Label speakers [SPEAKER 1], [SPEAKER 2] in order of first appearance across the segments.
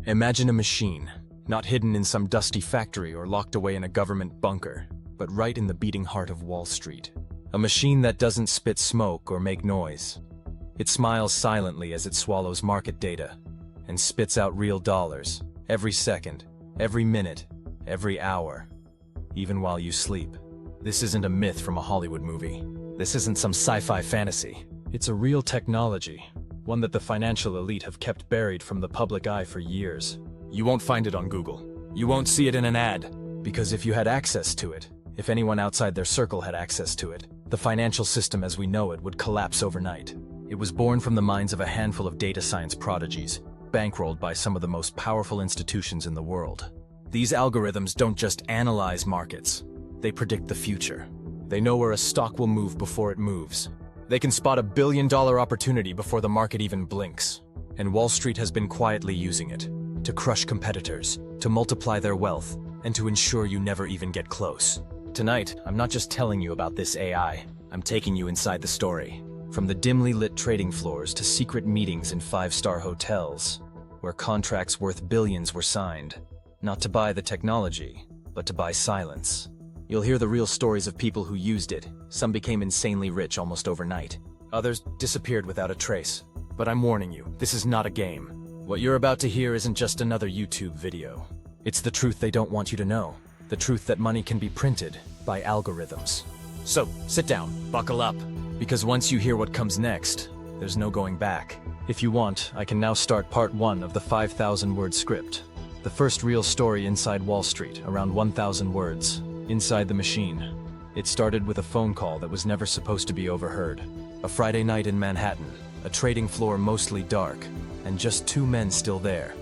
[SPEAKER 1] Imagine a machine, not hidden in some dusty factory or locked away in a government bunker, but right in the beating heart of Wall Street. A machine that doesn't spit smoke or make noise. It smiles silently as it swallows market data and spits out real dollars every second, every minute, every hour, even while you sleep. This isn't a myth from a Hollywood movie. This isn't some sci-fi fantasy. It's a real technology, one that the financial elite have kept buried from the public eye for years. You won't find it on Google. You won't see it in an ad, because if you had access to it, if anyone outside their circle had access to it, the financial system as we know it would collapse overnight. It was born from the minds of a handful of data science prodigies, bankrolled by some of the most powerful institutions in the world. These algorithms don't just analyze markets, they predict the future. They know where a stock will move before it moves. They can spot $1 billion opportunity before the market even blinks. And Wall Street has been quietly using it to crush competitors, to multiply their wealth, and to ensure you never even get close. Tonight, I'm not just telling you about this AI, I'm taking you inside the story. From the dimly lit trading floors to secret meetings in five-star hotels, where contracts worth billions were signed, not to buy the technology, but to buy silence. You'll hear the real stories of people who used it. Some became insanely rich almost overnight. Others disappeared without a trace. But I'm warning you, this is not a game. What you're about to hear isn't just another YouTube video. It's the truth they don't want you to know. The truth that money can be printed by algorithms. So, sit down, buckle up, because once you hear what comes next, there's no going back. If you want, I can now start part 1 of the 5,000-word script. The first real story inside Wall Street, around 1,000 words. Inside the machine. It started with a phone call that was never supposed to be overheard. A Friday night in Manhattan, a trading floor mostly dark, and just 2 men still there.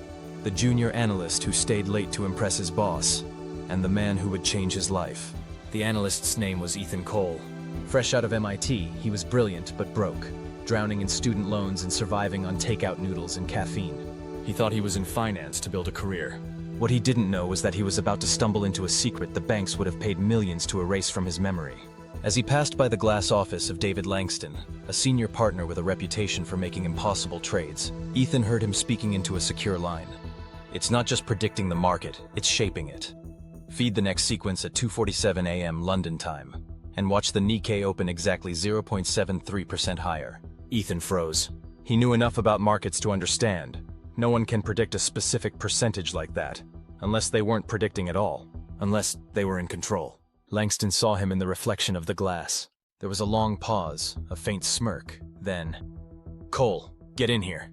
[SPEAKER 1] The junior analyst who stayed late to impress his boss, and the man who would change his life. The analyst's name was Ethan Cole. Fresh out of MIT, he was brilliant but broke, drowning in student loans and surviving on takeout noodles and caffeine. He thought he was in finance to build a career. What he didn't know was that he was about to stumble into a secret the banks would have paid millions to erase from his memory. As he passed by the glass office of David Langston, a senior partner with a reputation for making impossible trades, Ethan heard him speaking into a secure line. It's not just predicting the market, it's shaping it. Feed the next sequence at 2:47 a.m. London time, and watch the Nikkei open exactly 0.73% higher. Ethan froze. He knew enough about markets to understand. No one can predict a specific percentage like that, unless they weren't predicting at all, unless they were in control. Langston saw him in the reflection of the glass. There was a long pause, a faint smirk, then, "Cole, get in here."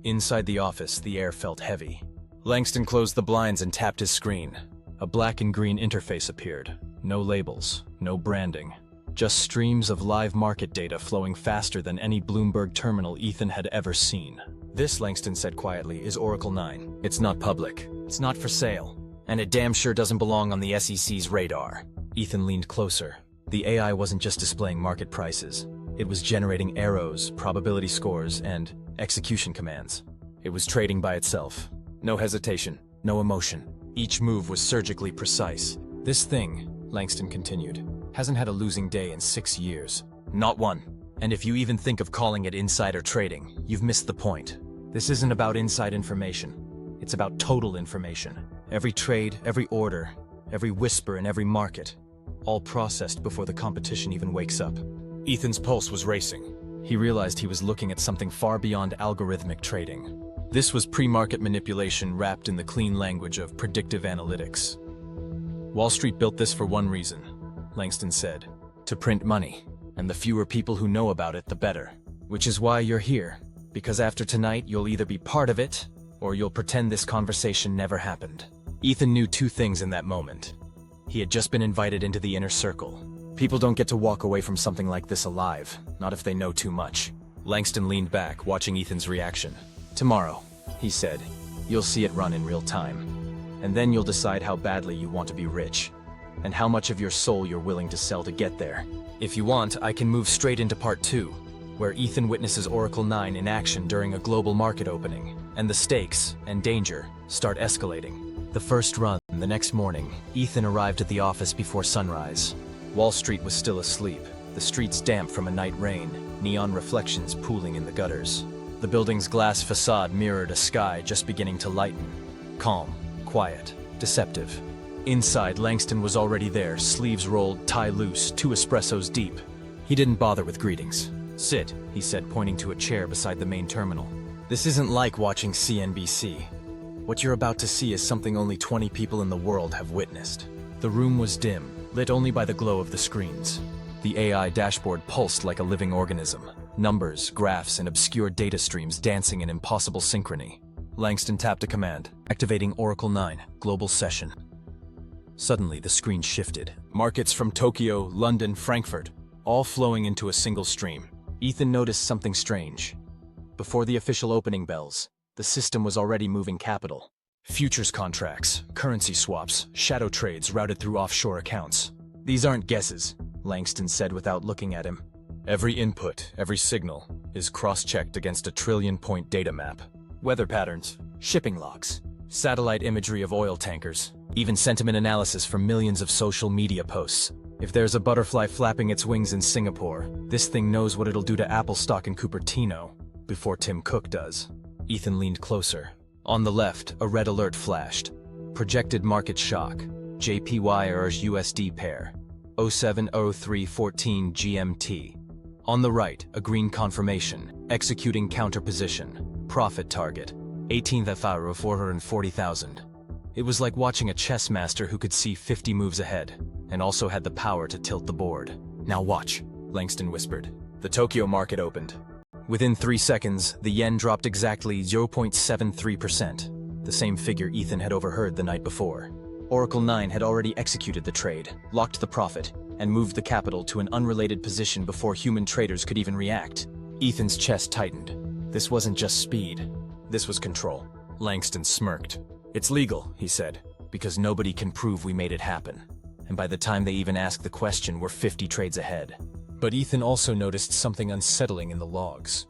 [SPEAKER 1] Inside the office, the air felt heavy. Langston closed the blinds and tapped his screen. A black and green interface appeared. No labels, no branding. Just streams of live market data flowing faster than any Bloomberg terminal Ethan had ever seen. "This," Langston said quietly, "is Oracle 9. It's not public. It's not for sale. And it damn sure doesn't belong on the SEC's radar." Ethan leaned closer. The AI wasn't just displaying market prices. It was generating arrows, probability scores, and execution commands. It was trading by itself. No hesitation, no emotion. Each move was surgically precise. "This thing," Langston continued, "hasn't had a losing day in 6 years. Not one. And if you even think of calling it insider trading, you've missed the point. This isn't about inside information. It's about total information. Every trade, every order, every whisper in every market, all processed before the competition even wakes up." Ethan's pulse was racing. He realized he was looking at something far beyond algorithmic trading. This was pre-market manipulation wrapped in the clean language of predictive analytics. Wall Street built this for one reason, Langston said, to print money, and the fewer people who know about it, the better. Which is why you're here, because after tonight you'll either be part of it, or you'll pretend this conversation never happened. Ethan knew 2 things in that moment. He had just been invited into the inner circle. People don't get to walk away from something like this alive, not if they know too much. Langston leaned back, watching Ethan's reaction. "Tomorrow," he said, "you'll see it run in real time. And then you'll decide how badly you want to be rich, and how much of your soul you're willing to sell to get there. If you want, I can move straight into part 2, where Ethan witnesses Oracle 9 in action during a global market opening, and the stakes and danger start escalating." The first run, the next morning, Ethan arrived at the office before sunrise. Wall Street was still asleep, the streets damp from a night rain, neon reflections pooling in the gutters. The building's glass facade mirrored a sky just beginning to lighten. Calm, quiet, deceptive. Inside, Langston was already there, sleeves rolled, tie loose, 2 espressos deep. He didn't bother with greetings. "Sit," he said, pointing to a chair beside the main terminal. "This isn't like watching CNBC. What you're about to see is something only 20 people in the world have witnessed." The room was dim, lit only by the glow of the screens. The AI dashboard pulsed like a living organism. Numbers, graphs, and obscure data streams dancing in impossible synchrony. Langston tapped a command, activating Oracle 9, global session. Suddenly, the screen shifted. Markets from Tokyo, London, Frankfurt, all flowing into a single stream. Ethan noticed something strange. Before the official opening bells, the system was already moving capital. Futures contracts, currency swaps, shadow trades routed through offshore accounts. "These aren't guesses," Langston said without looking at him. "Every input, every signal, is cross-checked against a trillion-point data map. Weather patterns, shipping logs, satellite imagery of oil tankers, even sentiment analysis from millions of social media posts. If there's a butterfly flapping its wings in Singapore, this thing knows what it'll do to Apple stock in Cupertino before Tim Cook does." Ethan leaned closer. On the left, a red alert flashed. Projected market shock. JPY USD pair. 070314 GMT. On the right, a green confirmation. Executing counter position. Profit target. 18th FR of 440,000. It was like watching a chess master who could see 50 moves ahead, and also had the power to tilt the board. "Now watch," Langston whispered. The Tokyo market opened. Within 3 seconds, the yen dropped exactly 0.73%, the same figure Ethan had overheard the night before. Oracle 9 had already executed the trade, locked the profit, and moved the capital to an unrelated position before human traders could even react. Ethan's chest tightened. This wasn't just speed. This was control. Langston smirked. "It's legal," he said, "because nobody can prove we made it happen. And by the time they even ask the question, we're 50 trades ahead." But Ethan also noticed something unsettling in the logs.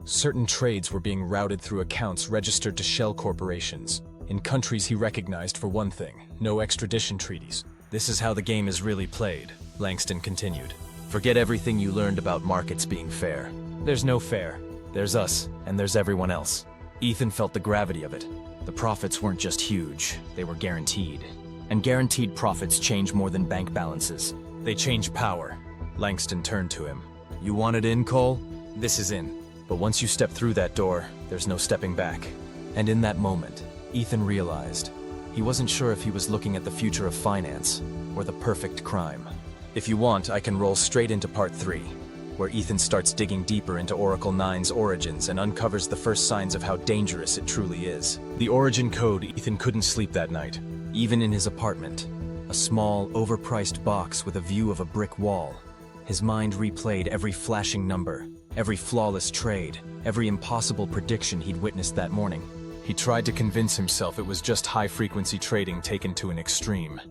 [SPEAKER 1] Certain trades were being routed through accounts registered to shell corporations, in countries he recognized for one thing, no extradition treaties. "This is how the game is really played," Langston continued. "Forget everything you learned about markets being fair. There's no fair. There's us, and there's everyone else." Ethan felt the gravity of it. The profits weren't just huge, they were guaranteed. And guaranteed profits change more than bank balances. They change power. Langston turned to him. "You want it in, Cole? This is in. But once you step through that door, there's no stepping back." And in that moment, Ethan realized he wasn't sure if he was looking at the future of finance or the perfect crime. If you want, I can roll straight into part 3, where Ethan starts digging deeper into Oracle 9's origins and uncovers the first signs of how dangerous it truly is. The origin code. Ethan couldn't sleep that night, even in his apartment, a small, overpriced box with a view of a brick wall. His mind replayed every flashing number, every flawless trade, every impossible prediction he'd witnessed that morning. He tried to convince himself it was just high-frequency trading taken to an extreme.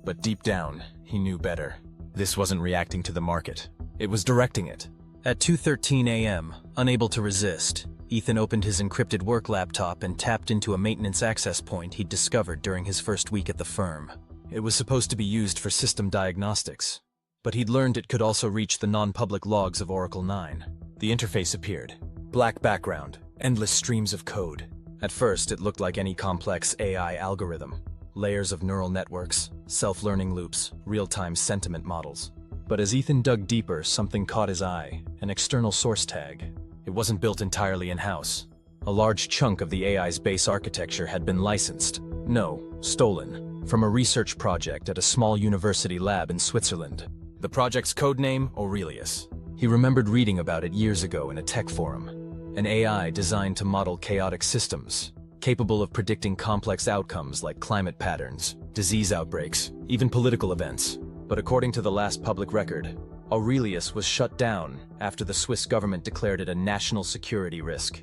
[SPEAKER 1] But deep down, he knew better. This wasn't reacting to the market. It was directing it. At 2:13 a.m., unable to resist, Ethan opened his encrypted work laptop and tapped into a maintenance access point he'd discovered during his first week at the firm. It was supposed to be used for system diagnostics, but he'd learned it could also reach the non-public logs of Oracle 9. The interface appeared. Black background, endless streams of code. At first, it looked like any complex AI algorithm. Layers of neural networks, self-learning loops, real-time sentiment models. But as Ethan dug deeper, something caught his eye, an external source tag. It wasn't built entirely in-house. A large chunk of the AI's base architecture had been licensed. No, stolen. From a research project at a small university lab in Switzerland. The project's codename, Aurelius. He remembered reading about it years ago in a tech forum. An AI designed to model chaotic systems, capable of predicting complex outcomes like climate patterns, disease outbreaks, even political events. But according to the last public record, Aurelius was shut down after the Swiss government declared it a national security risk.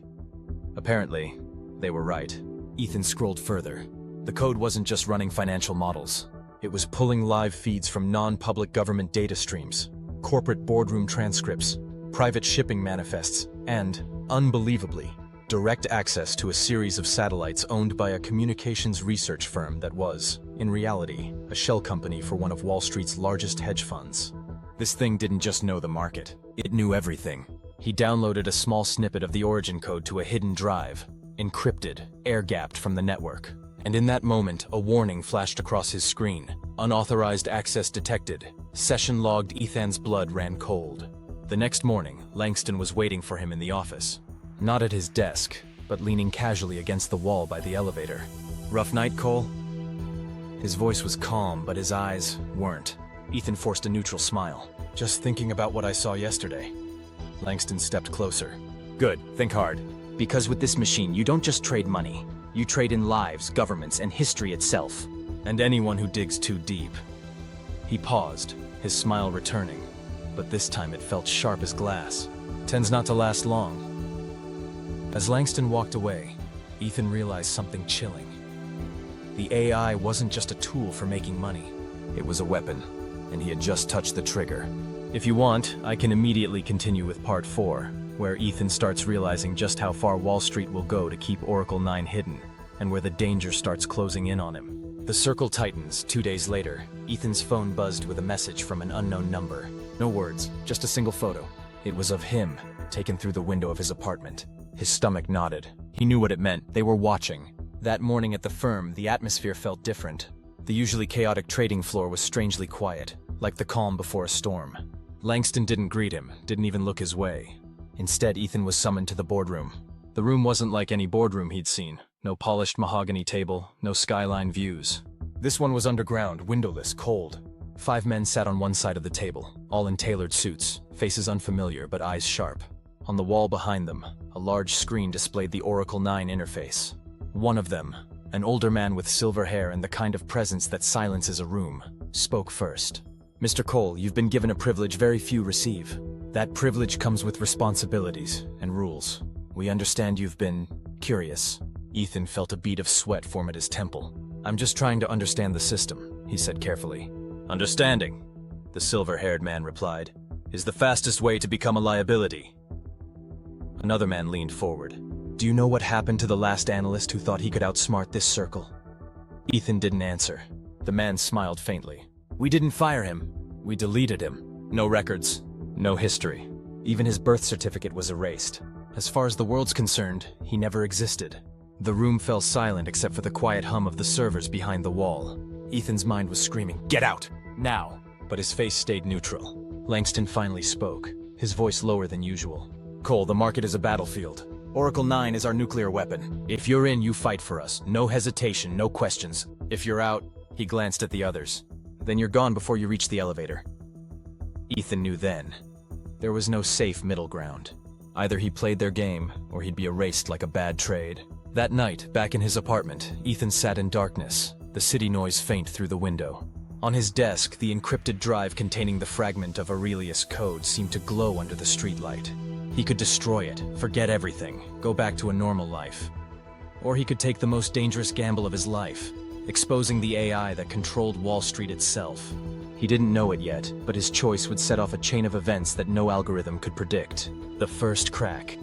[SPEAKER 1] Apparently, they were right. Ethan scrolled further. The code wasn't just running financial models. It was pulling live feeds from non-public government data streams, corporate boardroom transcripts, private shipping manifests, and, unbelievably, direct access to a series of satellites owned by a communications research firm that was, in reality, a shell company for one of Wall Street's largest hedge funds. This thing didn't just know the market. It knew everything. He downloaded a small snippet of the origin code to a hidden drive, encrypted, air-gapped from the network. And in that moment, a warning flashed across his screen. Unauthorized access detected. Session logged. Ethan's blood ran cold. The next morning, Langston was waiting for him in the office. Not at his desk, but leaning casually against the wall by the elevator. "Rough night, Cole?" His voice was calm, but his eyes weren't. Ethan forced a neutral smile. "Just thinking about what I saw yesterday." Langston stepped closer. "Good, think hard. Because with this machine, you don't just trade money. You trade in lives, governments, and history itself. And anyone who digs too deep." He paused, his smile returning, but this time it felt sharp as glass. "Tends not to last long." As Langston walked away, Ethan realized something chilling. The AI wasn't just a tool for making money. It was a weapon, and he had just touched the trigger. If you want, I can immediately continue with Part 4, where Ethan starts realizing just how far Wall Street will go to keep Oracle 9 hidden, and where the danger starts closing in on him. The circle tightens. 2 days later, Ethan's phone buzzed with a message from an unknown number. No words, just a single photo. It was of him, taken through the window of his apartment. His stomach knotted. He knew what it meant. They were watching. That morning at the firm, the atmosphere felt different. The usually chaotic trading floor was strangely quiet, like the calm before a storm. Langston didn't greet him, didn't even look his way. Instead, Ethan was summoned to the boardroom. The room wasn't like any boardroom he'd seen. No polished mahogany table, no skyline views. This one was underground, windowless, cold. 5 men sat on one side of the table, all in tailored suits, faces unfamiliar but eyes sharp. On the wall behind them, a large screen displayed the Oracle 9 interface. One of them, an older man with silver hair and the kind of presence that silences a room, spoke first. "Mr. Cole, you've been given a privilege very few receive. That privilege comes with responsibilities and rules. We understand you've been curious." Ethan felt a bead of sweat form at his temple. "I'm just trying to understand the system," he said carefully. "Understanding," the silver-haired man replied, "is the fastest way to become a liability." Another man leaned forward. "Do you know what happened to the last analyst who thought he could outsmart this circle?" Ethan didn't answer. The man smiled faintly. "We didn't fire him. We deleted him. No records, no history. Even his birth certificate was erased. As far as the world's concerned, he never existed." The room fell silent except for the quiet hum of the servers behind the wall. Ethan's mind was screaming, "Get out! Now!" But his face stayed neutral. Langston finally spoke, his voice lower than usual. "Cole, the market is a battlefield. Oracle 9 is our nuclear weapon. If you're in, you fight for us. No hesitation, no questions. If you're out," he glanced at the others, "then you're gone before you reach the elevator." Ethan knew then. There was no safe middle ground. Either he played their game, or he'd be erased like a bad trade. That night, back in his apartment, Ethan sat in darkness, the city noise faint through the window. On his desk, the encrypted drive containing the fragment of Aurelius code seemed to glow under the streetlight. He could destroy it, forget everything, go back to a normal life. Or he could take the most dangerous gamble of his life, exposing the AI that controlled Wall Street itself. He didn't know it yet, but his choice would set off a chain of events that no algorithm could predict. The first crack.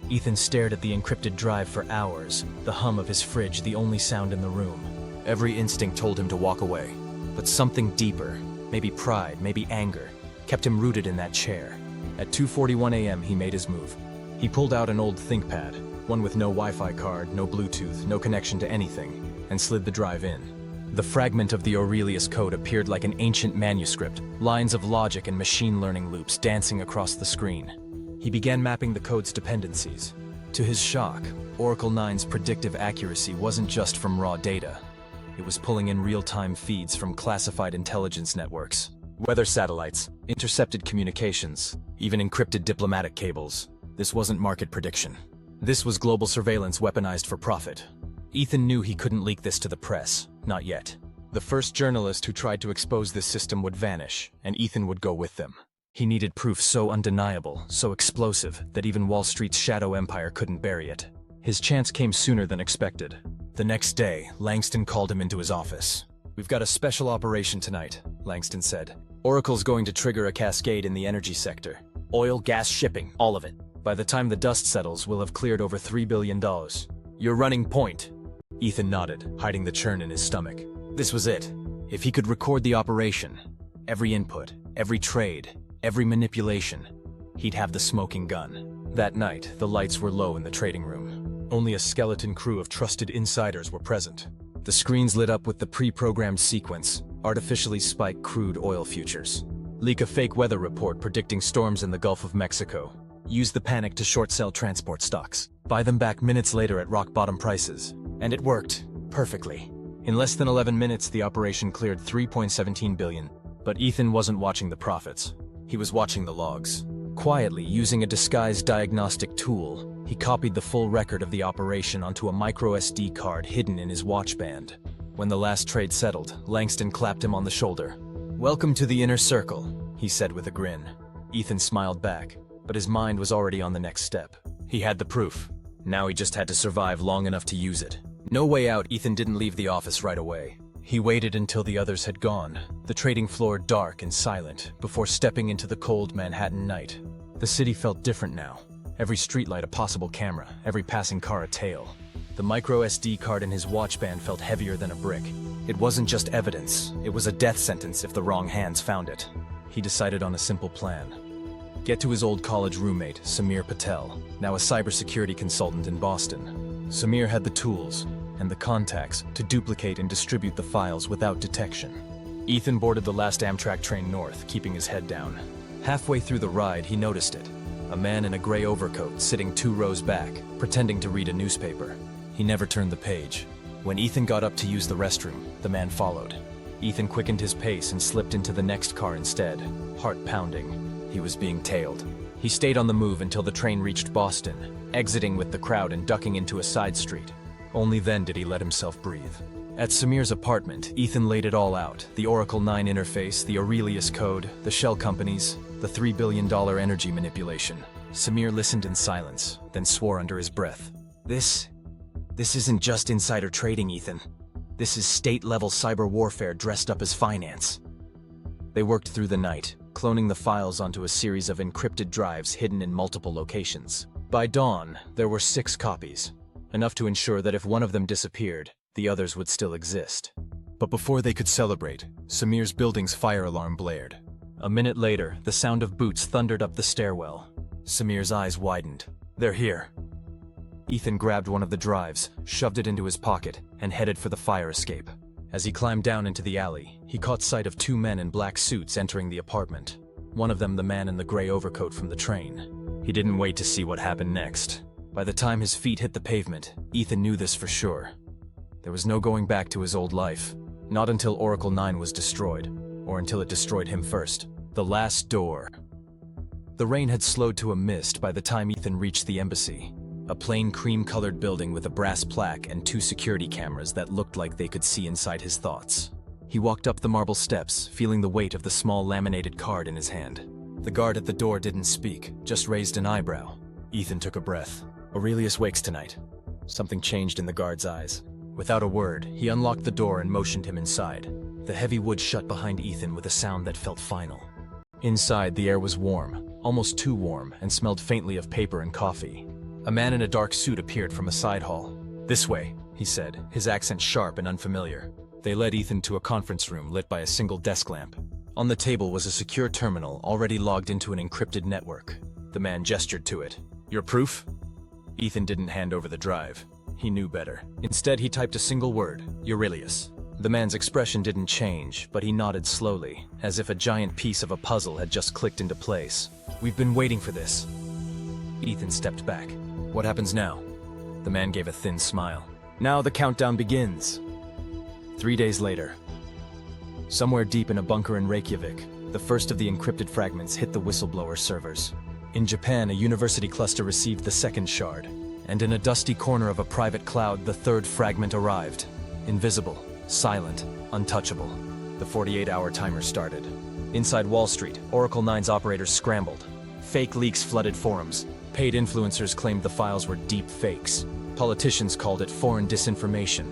[SPEAKER 1] Ethan stared at the encrypted drive for hours, the hum of his fridge the only sound in the room. Every instinct told him to walk away. But something deeper, maybe pride, maybe anger, kept him rooted in that chair. At 2:41 a.m. he made his move. He pulled out an old ThinkPad, one with no Wi-Fi card, no Bluetooth, no connection to anything, and slid the drive in. The fragment of the Aurelius code appeared like an ancient manuscript, lines of logic and machine learning loops dancing across the screen. He began mapping the code's dependencies. To his shock, Oracle 9's predictive accuracy wasn't just from raw data. It was pulling in real-time feeds from classified intelligence networks, weather satellites, intercepted communications, even encrypted diplomatic cables. This wasn't market prediction. This was global surveillance weaponized for profit. Ethan knew he couldn't leak this to the press, not yet. The first journalist who tried to expose this system would vanish, and Ethan would go with them. He needed proof so undeniable, so explosive, that even Wall Street's shadow empire couldn't bury it. His chance came sooner than expected. The next day, Langston called him into his office. "We've got a special operation tonight," Langston said. "Oracle's going to trigger a cascade in the energy sector. Oil, gas, shipping, all of it. By the time the dust settles, we'll have cleared over $3 billion. You're running point." Ethan nodded, hiding the churn in his stomach. This was it. If he could record the operation, every input, every trade, every manipulation, he'd have the smoking gun. That night, the lights were low in the trading room. Only a skeleton crew of trusted insiders were present. The screens lit up with the pre-programmed sequence: artificially spike crude oil futures. Leak a fake weather report predicting storms in the Gulf of Mexico. Use the panic to short-sell transport stocks. Buy them back minutes later at rock-bottom prices. And it worked. Perfectly. In less than 11 minutes, the operation cleared $3.17 billion. But Ethan wasn't watching the profits. He was watching the logs. Quietly, using a disguised diagnostic tool, he copied the full record of the operation onto a micro SD card hidden in his watch band. When the last trade settled, Langston clapped him on the shoulder. "Welcome to the inner circle," he said with a grin. Ethan smiled back, but his mind was already on the next step. He had the proof. Now he just had to survive long enough to use it. No way out, Ethan didn't leave the office right away. He waited until the others had gone, the trading floor dark and silent, before stepping into the cold Manhattan night. The city felt different now. Every streetlight a possible camera, every passing car a tail. The micro SD card in his watch band felt heavier than a brick. It wasn't just evidence, it was a death sentence if the wrong hands found it. He decided on a simple plan. Get to his old college roommate, Samir Patel, now a cybersecurity consultant in Boston. Samir had the tools and the contacts to duplicate and distribute the files without detection. Ethan boarded the last Amtrak train north, keeping his head down. Halfway through the ride, he noticed it. A man in a gray overcoat sitting 2 rows back, pretending to read a newspaper. He never turned the page. When Ethan got up to use the restroom, the man followed. Ethan quickened his pace and slipped into the next car instead, heart pounding. He was being tailed. He stayed on the move until the train reached Boston, exiting with the crowd and ducking into a side street. Only then did he let himself breathe. At Samir's apartment, Ethan laid it all out: the Oracle 9 interface, the Aurelius code, the shell companies, the $3 billion energy manipulation. Samir listened in silence, then swore under his breath. This isn't just insider trading, Ethan. This is state-level cyber warfare dressed up as finance. They worked through the night, cloning the files onto a series of encrypted drives hidden in multiple locations. By dawn, there were 6 copies, enough to ensure that if one of them disappeared, the others would still exist. But before they could celebrate, Samir's building's fire alarm blared. A minute later, the sound of boots thundered up the stairwell. Samir's eyes widened. "They're here." Ethan grabbed one of the drives, shoved it into his pocket, and headed for the fire escape. As he climbed down into the alley, he caught sight of 2 men in black suits entering the apartment. One of them the man in the gray overcoat from the train. He didn't wait to see what happened next. By the time his feet hit the pavement, Ethan knew this for sure. There was no going back to his old life. Not until Oracle 9 was destroyed, or until it destroyed him first. The last door. The rain had slowed to a mist by the time Ethan reached the embassy. A plain cream-colored building with a brass plaque and 2 security cameras that looked like they could see inside his thoughts. He walked up the marble steps, feeling the weight of the small laminated card in his hand. The guard at the door didn't speak, just raised an eyebrow. Ethan took a breath. Aurelius wakes tonight. Something changed in the guard's eyes. Without a word, he unlocked the door and motioned him inside. The heavy wood shut behind Ethan with a sound that felt final. Inside, the air was warm, almost too warm, and smelled faintly of paper and coffee. A man in a dark suit appeared from a side hall. "This way," he said, his accent sharp and unfamiliar. They led Ethan to a conference room lit by a single desk lamp. On the table was a secure terminal already logged into an encrypted network. The man gestured to it. "Your proof?" Ethan didn't hand over the drive. He knew better. Instead, he typed a single word: Aurelius. The man's expression didn't change, but he nodded slowly, as if a giant piece of a puzzle had just clicked into place. "We've been waiting for this." Ethan stepped back. "What happens now?" The man gave a thin smile. "Now the countdown begins." 3 days later. Somewhere deep in a bunker in Reykjavik, the first of the encrypted fragments hit the whistleblower servers. In Japan, a university cluster received the second shard, and in a dusty corner of a private cloud, the third fragment arrived. Invisible, silent, untouchable. The 48-hour timer started. Inside Wall Street, Oracle 9's operators scrambled. Fake leaks flooded forums. Paid influencers claimed the files were deep fakes. Politicians called it foreign disinformation.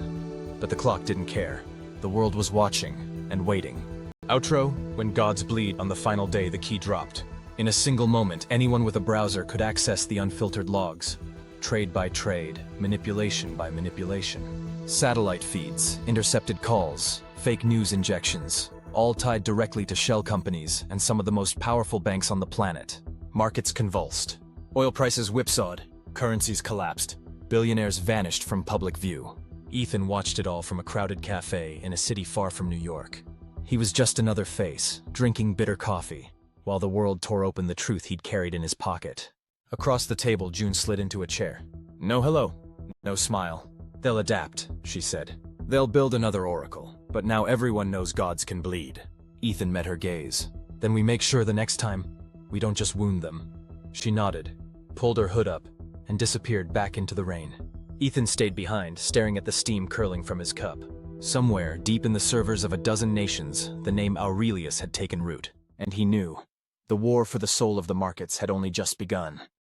[SPEAKER 1] But the clock didn't care. The world was watching and waiting. Outro: when gods bleed on the final day, the key dropped. In a single moment, anyone with a browser could access the unfiltered logs. Trade by trade, manipulation by manipulation. Satellite feeds, intercepted calls, fake news injections, all tied directly to shell companies and some of the most powerful banks on the planet. Markets convulsed. Oil prices whipsawed. Currencies collapsed. Billionaires vanished from public view. Ethan watched it all from a crowded cafe in a city far from New York. He was just another face, drinking bitter coffee, while the world tore open the truth he'd carried in his pocket. Across the table, June slid into a chair. No hello, no smile. They'll adapt, she said. They'll build another oracle, but now everyone knows gods can bleed. Ethan met her gaze. Then we make sure the next time, we don't just wound them. She nodded, pulled her hood up, and disappeared back into the rain. Ethan stayed behind, staring at the steam curling from his cup. Somewhere, deep in the servers of a dozen nations, the name Aurelius had taken root, and he knew. The war for the soul of the markets had only just begun.